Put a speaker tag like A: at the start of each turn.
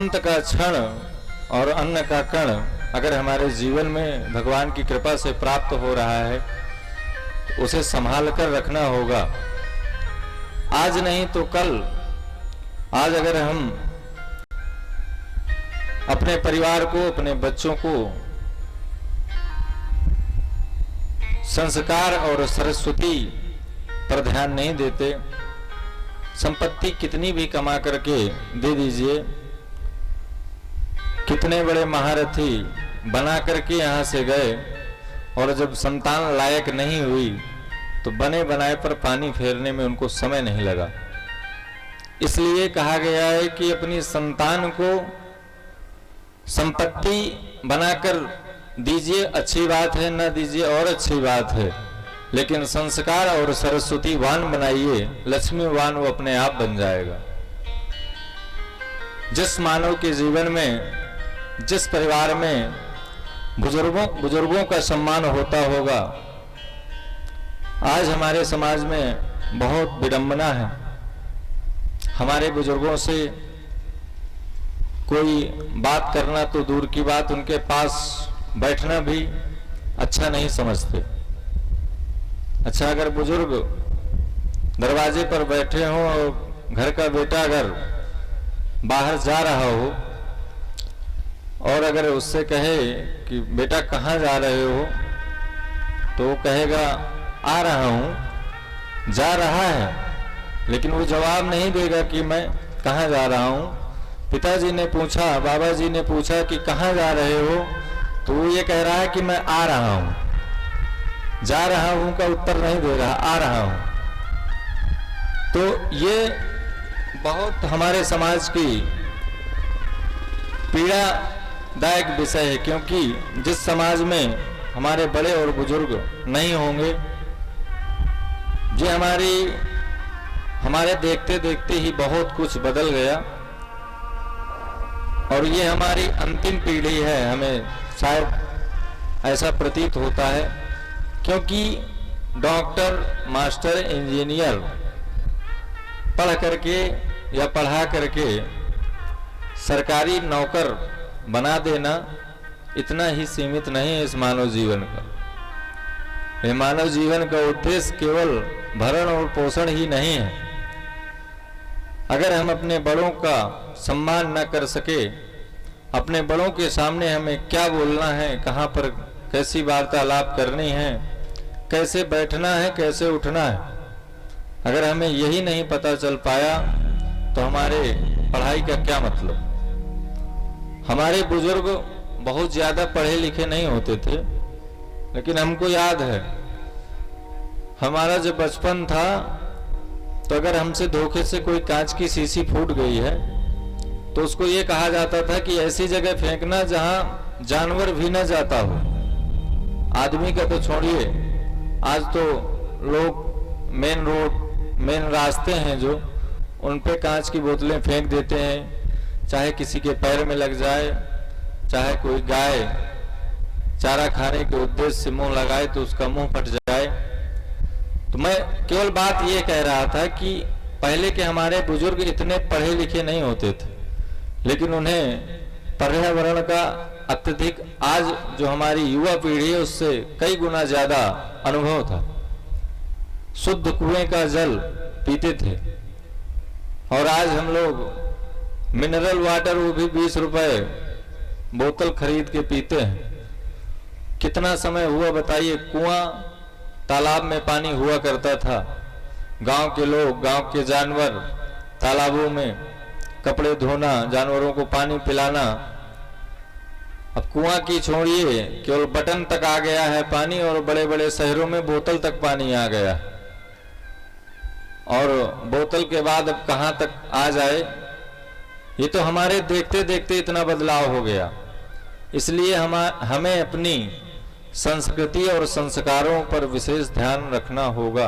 A: अंत का क्षण और अन्न का कण अगर हमारे जीवन में भगवान की कृपा से प्राप्त हो रहा है तो उसे संभाल कर रखना होगा। आज नहीं तो कल, आज अगर हम अपने परिवार को, अपने बच्चों को संस्कार और सरस्वती पर ध्यान नहीं देते, संपत्ति कितनी भी कमा करके दे दीजिए, कितने बड़े महारथी बना करके यहाँ से गए और जब संतान लायक नहीं हुई तो बने बनाए पर पानी फेरने में उनको समय नहीं लगा। इसलिए कहा गया है कि अपनी संतान को संपत्ति बनाकर दीजिए, अच्छी बात है, न दीजिए और अच्छी बात है, लेकिन संस्कार और सरस्वतीवान बनाइए, लक्ष्मीवान वो अपने आप बन जाएगा। जिस मानव के जीवन में, जिस परिवार में बुजुर्गों का सम्मान होता होगा, आज हमारे समाज में बहुत विडंबना है। हमारे बुजुर्गों से कोई बात करना तो दूर की बात, उनके पास बैठना भी अच्छा नहीं समझते। अच्छा, अगर बुजुर्ग दरवाजे पर बैठे हों और घर का बेटा अगर बाहर जा रहा हो और अगर उससे कहे कि बेटा कहाँ जा रहे हो, तो वो कहेगा आ रहा हूँ, जा रहा है, लेकिन वो जवाब नहीं देगा कि मैं कहाँ जा रहा हूँ। पिताजी ने पूछा, बाबा जी ने पूछा कि कहाँ जा रहे हो, तो वो ये कह रहा है कि मैं आ रहा हूँ। जा रहा हूँ का उत्तर नहीं दे रहा, आ रहा हूँ। तो ये बहुत हमारे समाज की पीड़ादायक विषय है, क्योंकि जिस समाज में हमारे बड़े और बुजुर्ग नहीं होंगे, ये हमारे देखते देखते ही बहुत कुछ बदल गया और ये हमारी अंतिम पीढ़ी है, हमें शायद ऐसा प्रतीत होता है। क्योंकि डॉक्टर, मास्टर, इंजीनियर पढ़ करके या पढ़ा करके सरकारी नौकर बना देना इतना ही सीमित नहीं है इस मानव जीवन का। ये मानव जीवन का उद्देश्य केवल भरण और पोषण ही नहीं है। अगर हम अपने बड़ों का सम्मान न कर सके, अपने बड़ों के सामने हमें क्या बोलना है, कहाँ पर कैसी वार्तालाप करनी है, कैसे बैठना है, कैसे उठना है, अगर हमें यही नहीं पता चल पाया तो हमारे पढ़ाई का क्या मतलब। हमारे बुजुर्ग बहुत ज्यादा पढ़े लिखे नहीं होते थे, लेकिन हमको याद है हमारा जब बचपन था तो अगर हमसे धोखे से कोई कांच की शीशी फूट गई है तो उसको ये कहा जाता था कि ऐसी जगह फेंकना जहां जानवर भी न जाता हो। आदमी का तो छोड़िए, आज तो लोग मेन रोड, मेन रास्ते हैं जो, उन पे कांच की बोतलें फेंक देते हैं, चाहे किसी के पैर में लग जाए, चाहे कोई गाय चारा खाने के उद्देश्य से मुंह लगाए तो उसका मुंह फट जाए। तो मैं केवल बात ये कह रहा था कि पहले के हमारे बुजुर्ग इतने पढ़े लिखे नहीं होते थे, लेकिन उन्हें पर्यावरण का अत्यधिक, आज जो हमारी युवा पीढ़ी है उससे कई गुना ज्यादा अनुभव था। शुद्ध कुएं का जल पीते थे और आज हम लोग मिनरल वाटर, वो भी 20 रुपए बोतल खरीद के पीते हैं। कितना समय हुआ बताइए, कुआं तालाब में पानी हुआ करता था, गांव के लोग, गांव के जानवर तालाबों में कपड़े धोना, जानवरों को पानी पिलाना। अब कुआं की छोड़िए, केवल बटन तक आ गया है पानी और बड़े बड़े शहरों में बोतल तक पानी आ गया, और बोतल के बाद अब कहां तक आ जाए। ये तो हमारे देखते देखते इतना बदलाव हो गया। इसलिए हमें अपनी संस्कृति और संस्कारों पर विशेष ध्यान रखना होगा।